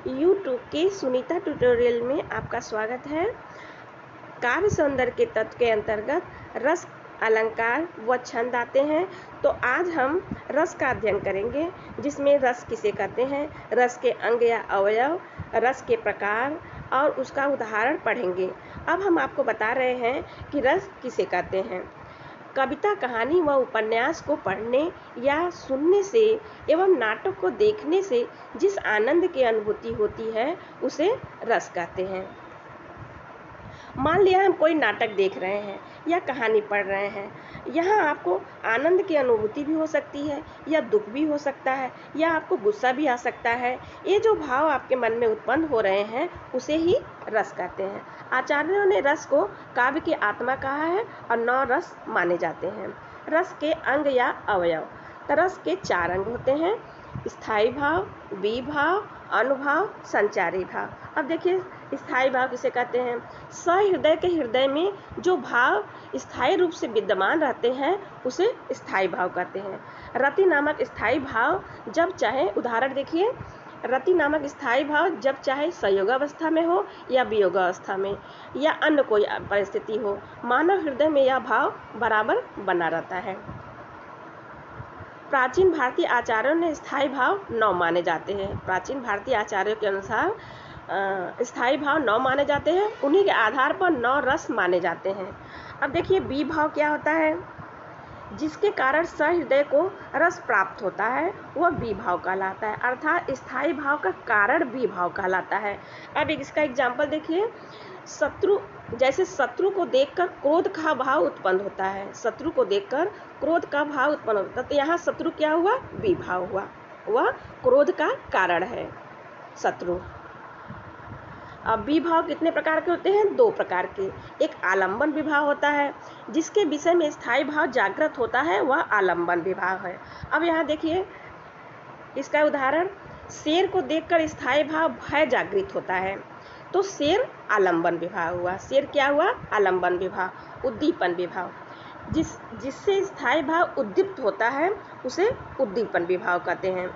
YouTube के Sunita tutorial में आपका स्वागत है। काव्य सौंदर्य के तत्व के अंतर्गत रस, अलंकार व छंद आते हैं। तो आज हम रस का अध्ययन करेंगे, जिसमें रस किसे कहते हैं, रस के अंग या अवयव, रस के प्रकार और उसका उदाहरण पढ़ेंगे। अब हम आपको बता रहे हैं कि रस किसे कहते हैं। कविता, कहानी व उपन्यास को पढ़ने या सुनने से एवं नाटक को देखने से जिस आनंद की अनुभूति होती है उसे रस कहते हैं। मान लिया हम कोई नाटक देख रहे हैं या कहानी पढ़ रहे हैं, यहाँ आपको आनंद की अनुभूति भी हो सकती है या दुख भी हो सकता है या आपको गुस्सा भी आ सकता है। ये जो भाव आपके मन में उत्पन्न हो रहे हैं उसे ही रस कहते हैं। आचार्यों ने रस को काव्य की आत्मा कहा है और 9 रस माने जाते हैं। रस के अंग या अवयव। तो रस के 4 अंग होते हैं: स्थायी भाव, विभाव, अनुभाव, संचारी भाव। अब देखिए, स्थायी भाव किसे कहते हैं? सहृदय के हृदय में जो भाव स्थायी रूप से विद्यमान रहते हैं उसे स्थायी भाव कहते हैं। रति नामक स्थायी भाव जब चाहे, उदाहरण देखिए, रति नामक स्थायी भाव जब चाहे संयोगावस्था में हो या वियोगावस्था में या अन्य कोई परिस्थिति हो, मानव हृदय में यह भाव बराबर बना रहता है। प्राचीन भारतीय आचार्यों ने स्थायी भाव 9 माने जाते हैं। प्राचीन भारतीय आचार्यों के अनुसार स्थायी भाव 9 माने जाते हैं। उन्हीं के आधार पर 9 रस माने जाते हैं। अब देखिए, विभाव क्या होता है? जिसके कारण सहृदय को रस प्राप्त होता है वह विभाव कहलाता है, अर्थात स्थायी भाव का कारण विभाव कहलाता है। अब इसका एग्जाम्पल देखिए, जैसे शत्रु को देखकर क्रोध का भाव उत्पन्न होता है। शत्रु को देखकर क्रोध का भाव उत्पन्न होता है, तो यहाँ शत्रु क्या हुआ? विभाव हुआ। वह क्रोध का कारण है शत्रु। अब विभाव कितने प्रकार के होते हैं? 2 प्रकार के। एक आलंबन विभाव होता है, जिसके विषय में स्थायी भाव जागृत होता है, वह आलंबन विभाव है। अब यहाँ देखिए, इसका उदाहरण, शेर को देखकर स्थायी भाव भय जागृत होता है, तो शेर आलंबन विभाव हुआ। शेर क्या हुआ? आलंबन विभाव। उद्दीपन विभाव, जिससे स्थायी भाव उद्दीप्त होता है उसे उद्दीपन विभाव कहते हैं।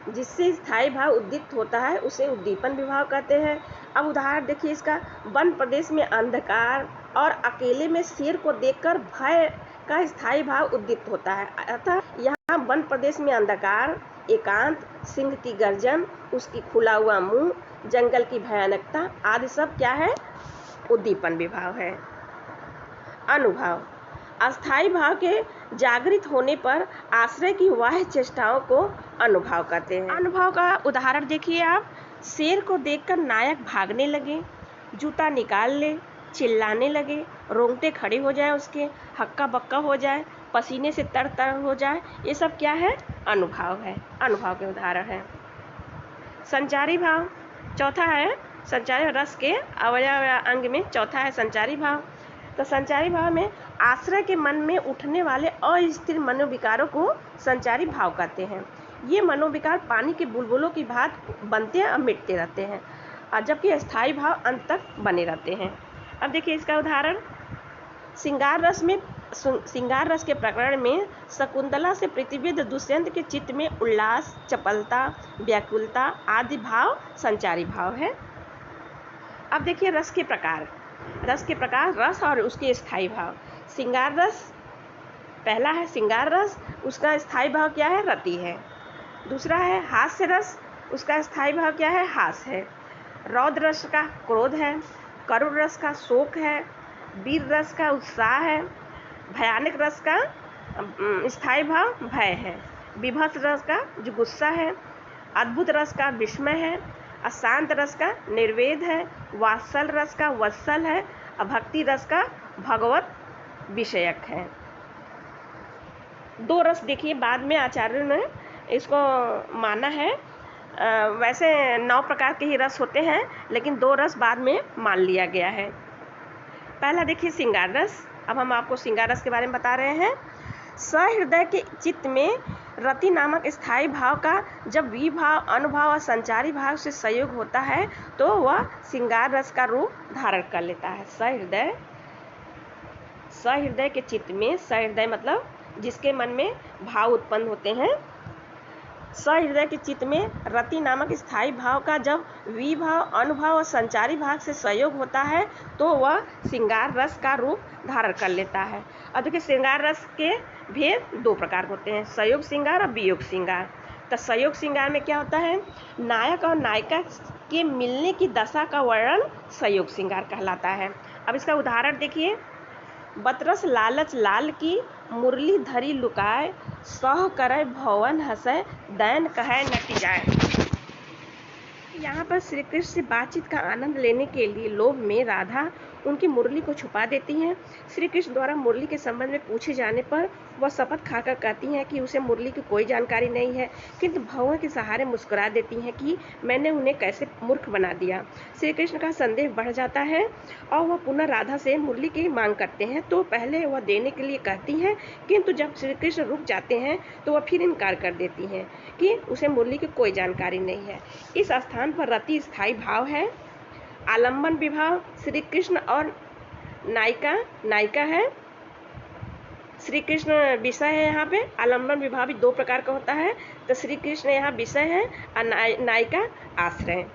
जिससे स्थायी भाव उद्दीप्त होता है उसे उद्दीपन विभाव कहते हैं। अब उदाहरण देखिए इसका, वन प्रदेश में अंधकार और अकेले में शेर को देखकर भय का स्थायी भाव उद्दीप्त होता है। अर्थात यहाँ वन प्रदेश में अंधकार, एकांत, सिंह की गर्जन, उसकी खुला हुआ मुंह, जंगल की भयानकता आदि सब क्या है? उद्दीपन विभाव है। अनुभाव, अस्थायी भाव के जागृत होने पर आश्रय की बाह्य चेष्टाओं को अनुभाव कहते हैं। अनुभाव का उदाहरण देखिए आप, शेर को देखकर नायक भागने लगे, जूता निकाल ले, चिल्लाने लगे, रोंगटे खड़े हो जाए, उसके हक्का बक्का हो जाए, पसीने से तर तर हो जाए, ये सब क्या है? अनुभव है। अनुभव के उदाहरण है। संचारी भाव चौथा है। संचारी रस के अवयव या अंग में चौथा है संचारी भाव। तो संचारी भाव में आश्रय के मन में उठने वाले अस्थिर मनोविकारों को संचारी भाव कहते हैं। ये मनोविकार पानी के बुलबुलों की भांति बनते हैं और मिटते रहते हैं, और जबकि स्थायी भाव अंत तक बने रहते हैं। अब देखिए इसका उदाहरण, श्रृंगार रस के प्रकरण में शकुंतला से प्रतिविध दुष्यंत के चित्त में उल्लास, चपलता, व्याकुलता आदि भाव संचारी भाव है। अब देखिए रस के प्रकार। रस और उसके स्थायी भाव। श्रृंगार रस पहला है, श्रृंगार रस, उसका स्थायी भाव क्या है? रति है। दूसरा है हास्य रस, उसका स्थायी भाव क्या है? हास है। रौद्र रस का क्रोध है। करुण रस का शोक है। वीर रस का उत्साह है। भयानक रस का स्थायी भाव भय है। विभत्स रस का जो गुस्सा है। अद्भुत रस का विस्मय है। अशांत रस का निर्वेद है। वात्सल रस का वत्सल है। अभक्ति रस का भगवत विषयक है। 2 रस देखिए बाद में आचार्यों ने इसको माना है। वैसे 9 प्रकार के ही रस होते हैं, लेकिन 2 रस बाद में मान लिया गया है। पहला देखिए श्रृंगार रस। अब हम आपको श्रृंगार रस के बारे में बता रहे हैं। सहृदय के चित्त में रति नामक स्थायी भाव का जब विभाव, अनुभाव और संचारी भाव से संयोग होता है तो वह श्रृंगार रस का रूप धारण कर लेता है। सहृदय के चित्त में, सहृदय मतलब जिसके मन में भाव उत्पन्न होते हैं, सहृदय के चित्त में रति नामक स्थायी भाव का जब विभाव, अनुभाव और संचारी भाव से संयोग होता है तो वह श्रृंगार रस का रूप धारण कर लेता है। अब देखिए, श्रृंगार रस के भेद दो प्रकार होते हैं, संयोग श्रृंगार और वियोग श्रृंगार। तो संयोग श्रृंगार में क्या होता है, नायक और नायिका के मिलने की दशा का वर्णन संयोग श्रृंगार कहलाता है। अब इसका उदाहरण देखिए, बतरस लालच लाल की मुरली धरी लुकाए, सह करे भवन हंसै, दैन कहे नटी जाए। यहाँ पर श्री कृष्ण से बातचीत का आनंद लेने के लिए लोभ में राधा उनकी मुरली को छुपा देती हैं। श्री कृष्ण द्वारा मुरली के संबंध में पूछे जाने पर वह शपथ खाकर कहती हैं कि उसे मुरली की कोई जानकारी नहीं है, किंतु भौं के सहारे मुस्कुरा देती हैं कि मैंने उन्हें कैसे मूर्ख बना दिया। श्री कृष्ण का संदेह बढ़ जाता है और वह पुनः राधा से मुरली की मांग करते हैं। तो पहले वह देने के लिए कहती हैं, किंतु जब श्री कृष्ण रुक जाते हैं तो वह फिर इनकार कर देती हैं कि उसे मुरली की कोई जानकारी नहीं है। इस स्थान पर रति स्थायी भाव है। आलम्बन विभाव श्री कृष्ण और नायिका है। श्री कृष्ण विषय है। यहाँ पे आलम्बन विभाव भी दो प्रकार का होता है। तो श्री कृष्ण यहाँ विषय है और नायिका आश्रय।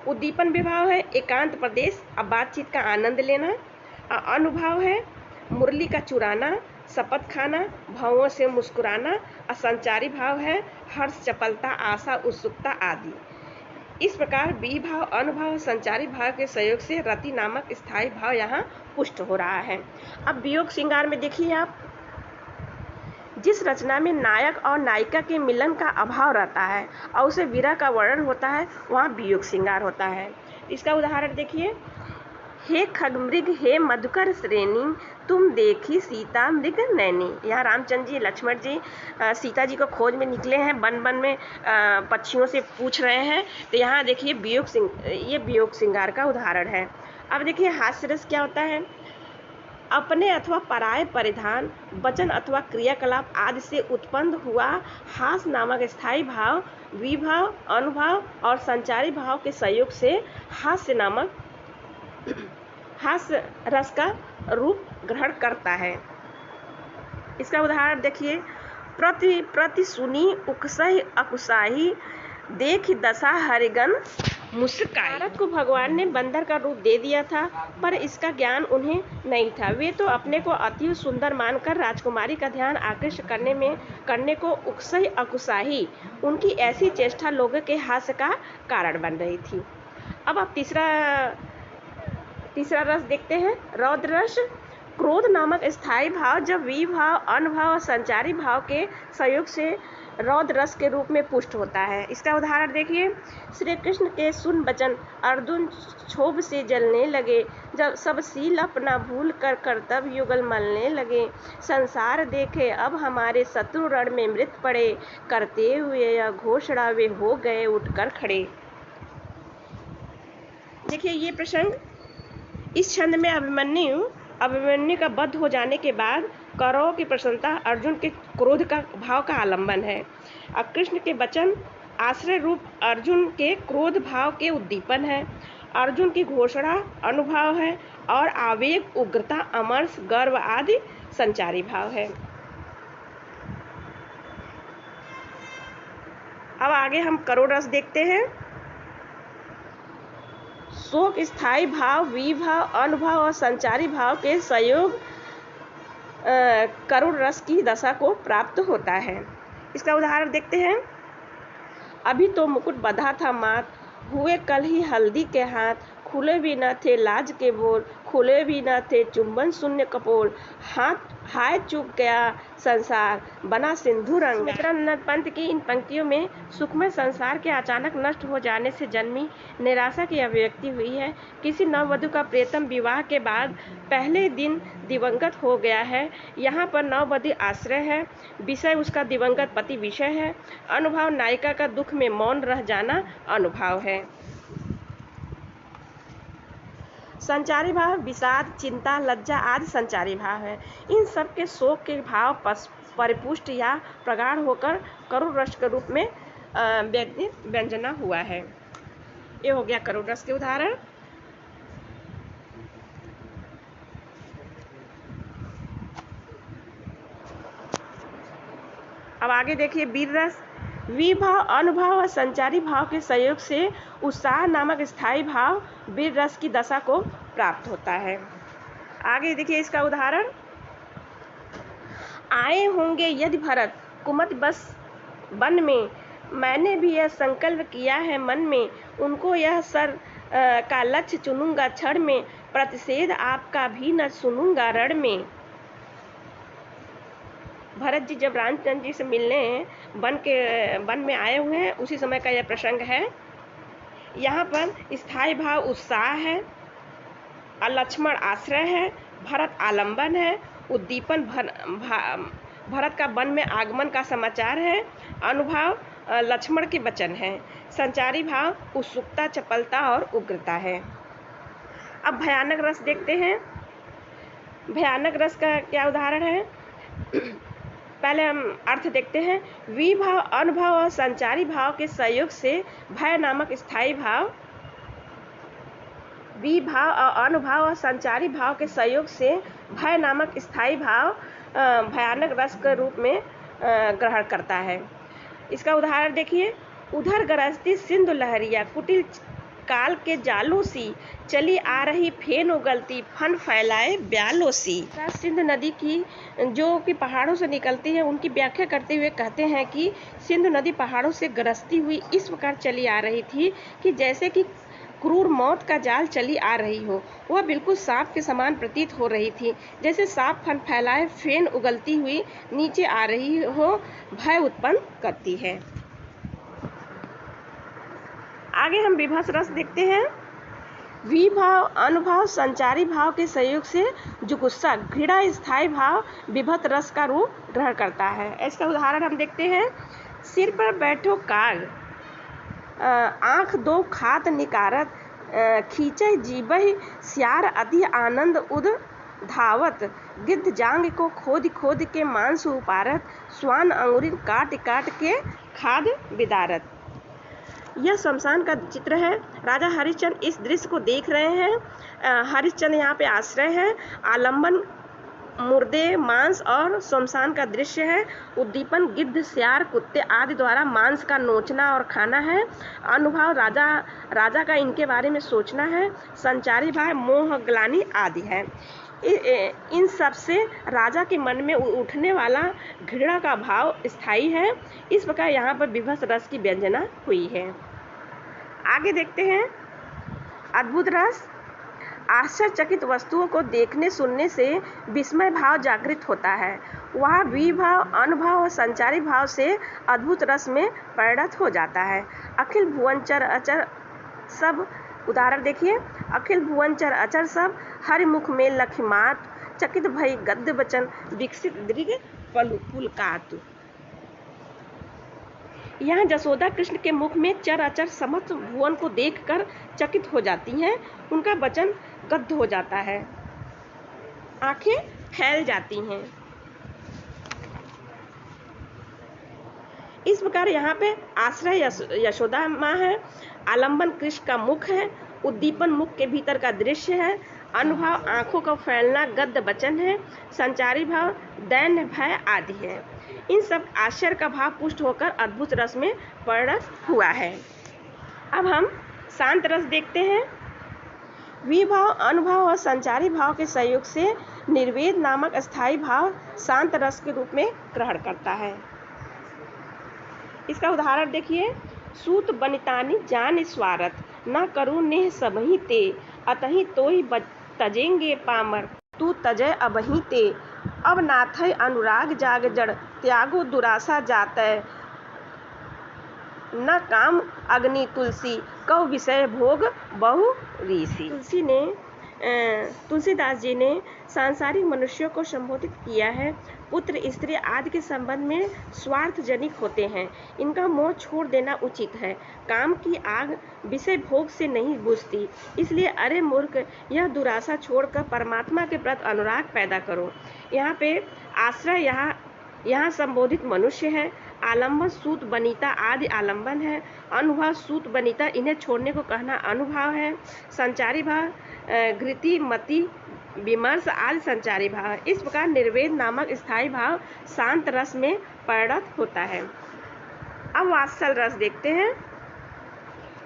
उद्दीपन विभाव है एकांत प्रदेश और बातचीत का आनंद लेना। और अनुभाव है मुरली का चुराना, शपथ खाना, भावों से मुस्कुराना। और संचारी भाव है हर्ष, चपलता, आशा, उत्सुकता आदि। इस प्रकार विभाव, अनुभाव और संचारी भाव के सहयोग से रति नामक स्थायी भाव यहाँ पुष्ट हो रहा है। अब वियोग श्रृंगार में देखिए आप, जिस रचना में नायक और नायिका के मिलन का अभाव रहता है और उसे विरह का वर्णन होता है, वहाँ वियोग श्रृंगार होता है। इसका उदाहरण देखिए, हे खगमृग हे मधुकर श्रेणी, तुम देखी सीता मृग नैनी। यहाँ रामचंद्र जी, लक्ष्मण जी सीता जी को खोज में निकले हैं, वन वन में पक्षियों से पूछ रहे हैं। तो यहाँ देखिए ये वियोग श्रृंगार का उदाहरण है। अब देखिए हास्य रस क्या होता है, अपने अथवा पराये परिधान, वचन अथवा क्रियाकलाप आदि से उत्पन्न हुआ हास नामक स्थायी भाव विभाव, अनुभाव और संचारी भाव के सहयोग से हास्य रस का रूप ग्रहण करता है। इसका उदाहरण देखिए, प्रति सुनी उकसही अकुसाही, देख दशा हरिगन मुस्काई। भारत को भगवान ने बंदर का रूप दे दिया था, पर इसका ज्ञान उन्हें नहीं था। वे तो अपने को अति सुंदर मानकर राजकुमारी का ध्यान आकृष्ट करने को उकसही अकुसाही, उनकी ऐसी चेष्टा लोगों के हास्य का कारण बन रही थी। अब आप तीसरा रस देखते हैं, रौद्र रस। क्रोध नामक स्थायी भाव जब विभाव, अनुभाव और संचारी भाव के सहयोग से रौद्र रस के रूप में पुष्ट होता है। इसका उदाहरण देखिए, श्री कृष्ण के सुन वचन अर्जुन क्षोभ से जलने लगे, जब सब सील अपना भूल कर कर्तव्य युगल मलने लगे, संसार देखे अब हमारे शत्रु रण में मृत पड़े, करते हुए यह घोषणा वे हो गए उठकर खड़े। देखिए ये प्रसंग, इस छंद में अभिमन्यु का वध हो जाने के बाद कौरवों की प्रसन्नता अर्जुन के क्रोध का भाव का आलंबन है। और कृष्ण के वचन आश्रय रूप अर्जुन के क्रोध भाव के उद्दीपन है। अर्जुन की घोषणा अनुभाव है और आवेग, उग्रता, अमर्ष, गर्व आदि संचारी भाव है। अब आगे हम करुण रस देखते हैं। शोक स्थायी भाव विभाव, अनुभाव और संचारी भाव के सहयोग करुण रस की दशा को प्राप्त होता है। इसका उदाहरण देखते हैं, अभी तो मुकुट बंधा था माथ, हुए कल ही हल्दी के हाथ, खुले भी न थे लाज के बोल, खुले भी न थे चुंबन शून्य कपोल, हाय चूक गया संसार बना सिंधु रंग। सुमित्रानंद पंत की इन पंक्तियों में सुखमय संसार के अचानक नष्ट हो जाने से जन्मी निराशा की अभिव्यक्ति हुई है। किसी नववधु का प्रियतम विवाह के बाद पहले दिन दिवंगत हो गया है। यहाँ पर नववधु आश्रय है, विषय उसका दिवंगत पति विषय है। अनुभाव नायिका का दुख में मौन रह जाना अनुभाव है। संचारी भाव विषाद, चिंता, लज्जा आदि संचारी भाव है। इन सब के शोक के भाव परिपुष्ट या प्रगाढ़ होकर करुण रस के रूप में व्यंजना हुआ है। ये हो गया करुण रस के उदाहरण। अब आगे देखिए वीर रस। विभाव, अनुभव और संचारी भाव के सहयोग से उत्साह नामक स्थायी भाव वीर रस की दशा को प्राप्त होता है। आगे देखिए इसका उदाहरण। आए होंगे यदि भरत कुमत बस वन में, मैंने भी यह संकल्प किया है मन में, उनको यह सर का लक्ष्य चुनूंगा क्षण में, प्रतिषेध आपका भी न सुनूंगा रण में। भरत जी जब रामचंद्र जी से मिलने वन में आए हुए हैं, उसी समय का यह प्रसंग है। यहाँ पर स्थायी भाव उत्साह है, लक्ष्मण आश्रय है, भरत आलंबन है, उद्दीपन भरत का वन में आगमन का समाचार है, अनुभव लक्ष्मण के वचन है, संचारी भाव उत्सुकता, चपलता और उग्रता है। अब भयानक रस देखते हैं। भयानक रस का क्या उदाहरण है? पहले हम अर्थ देखते हैं। विभाव, अनुभव और संचारी भाव के सहयोग से भय नामक स्थायी भाव, विभाव और अनुभव और संचारी भाव के सहयोग से भय नामक स्थायी भाव भयानक रस के रूप में ग्रहण करता है। इसका उदाहरण देखिए। उधर गरजती सिंधु लहरिया, कुटिल काल के जालों सी, चली आ रही फेन उगलती, फन फैलाए ब्यालों सी। सिंधु नदी की जो कि पहाड़ों से निकलती है, उनकी व्याख्या करते हुए कहते हैं कि सिंधु नदी पहाड़ों से गरजती हुई इस प्रकार चली आ रही थी कि जैसे कि क्रूर मौत का जाल चली आ रही हो। वह बिल्कुल सांप के समान प्रतीत हो रही थी, जैसे सांप फन फैलाए फेन उगलती हुई नीचे आ रही हो, भय उत्पन्न करती है। आगे हम विभत्स रस देखते हैं। विभाव, अनुभव, संचारी भाव के सहयोग से जुगुस्सा, घृणा स्थायी भाव विभत्स रस का रूप ग्रहण करता है। इसका उदाहरण हम देखते हैं। सिर पर बैठो काग, आँख दो खात निकारत, खींचे जीबहि स्यार अति आनंद उद धावत, गिद्ध जांग को खोद खोद के मांस उपारत, स्वान अंगुरी काट काट के खाद बिदारत। यह शमशान का चित्र है। राजा हरिश्चंद्र इस दृश्य को देख रहे हैं। हरिश्चंद्र यहाँ पे आश्रय है। आलंबन मुर्दे, मांस और शमशान का दृश्य है। उद्दीपन गिद्ध, सियार, कुत्ते आदि द्वारा मांस का नोचना और खाना है। अनुभव राजा का इनके बारे में सोचना है। संचारी भाव मोह, ग्लानि आदि है। इन सब से राजा के मन में उठने वाला घृणा का भाव स्थायी है। इस प्रकार यहाँ पर विभत्स रस की व्यंजना हुई है। आगे देखते हैं। अद्भुत रस। आश्चर्यचकित वस्तुओं को देखने सुनने से विस्मय भाव जागृत होता है। वह विभाव, अनुभव और संचारी भाव से अद्भुत रस में परिणत हो जाता है। अखिल भुवन चर अचर सब, उदाहरण देखिए। अखिल भुवन चर अचर सब, हरि मुख में लखिमात, चकित भई गद्य वचन, विकसित दृग पुलकातु। यहाँ जसोदा कृष्ण के मुख में चर अचर समस्त भुवन को देखकर चकित हो जाती हैं। उनका वचन गद्य हो जाता है, आंखें फैल जाती हैं। इस प्रकार यहाँ पे आश्रय यशोदा माँ है, आलंबन कृष्ण का मुख है, उद्दीपन मुख के भीतर का दृश्य है, अनुभव आंखों का फैलना गद्य वचन है, संचारी भाव दैन्य भय आदि है। इन सब आश्चर्य का भाव पुष्ट होकर अद्भुत रस में परिणत हुआ है। अब हम शांत रस देखते हैं। विभाव, अनुभव और संचारी भाव के सहयोग से निर्वेद नामक स्थायी भाव शांत रस के रूप में ग्रहण करता है। इसका उदाहरण देखिए। सूत बनितानि जान स्वारथ, न करू नेह सबहि ते, अतहि तोहि तजेंगे पामर, तू तजय अबहि ते। अब नाथय अनुराग जाग जड़, त्यागो दुरासा जातय, न काम अग्नि तुलसी, कौ विषय भोग बहु ऋषि। तुलसीदास जी ने सांसारिक मनुष्यों को संबोधित किया है। पुत्र, स्त्री आदि के संबंध में स्वार्थजनिक होते हैं। इनका मोह छोड़ देना उचित है। काम की आग विषय भोग से नहीं बुझती, इसलिए अरे मूर्ख, यह दुराशा छोड़कर परमात्मा के प्रति अनुराग पैदा करो। यहाँ पे आश्रय यहाँ संबोधित मनुष्य है। आलंबन सूत बनीता आदि आलंबन है। अनुभव सूत बनीता, इन्हें छोड़ने को कहना अनुभव है। संचारी भाव घृति मति विमर्श आदि संचारी भाव। इस प्रकार निर्वेद नामक स्थायी भाव शांत रस में परिणत होता है। अब वात्सल रस देखते हैं।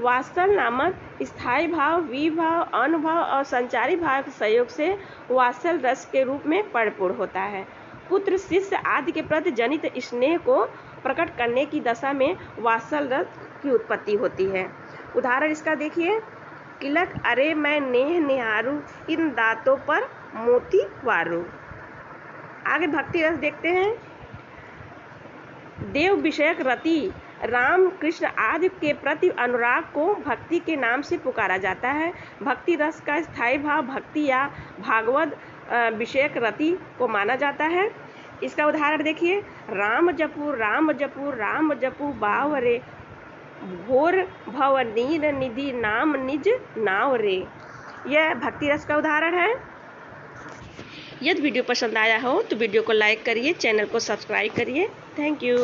वात्सल नामक स्थायी भाव विभाव, अनुभाव और संचारी भाव के सहयोग से वात्सल रस के रूप में परिपूर्ण होता है। पुत्र शिष्य आदि के प्रति जनित स्नेह को प्रकट करने की दशा में वात्सल रस की उत्पत्ति होती है। उदाहरण इसका देखिए, किलक अरे मैं नेह निहारू, इन दांतों पर मोती वारू। आगे भक्ति रस देखते हैं। देव विषयक रति, राम कृष्ण आदि के प्रति अनुराग को भक्ति के नाम से पुकारा जाता है। भक्ति रस का स्थायी भाव भक्ति या भागवत विषयक रति को माना जाता है। इसका उदाहरण देखिए, राम जपू राम जपू राम जपू बावरे, भोर भव नीर निधि नाम निज नाव रे। यह भक्ति रस का उदाहरण है। यदि वीडियो पसंद आया हो तो वीडियो को लाइक करिए, चैनल को सब्सक्राइब करिए। Thank you.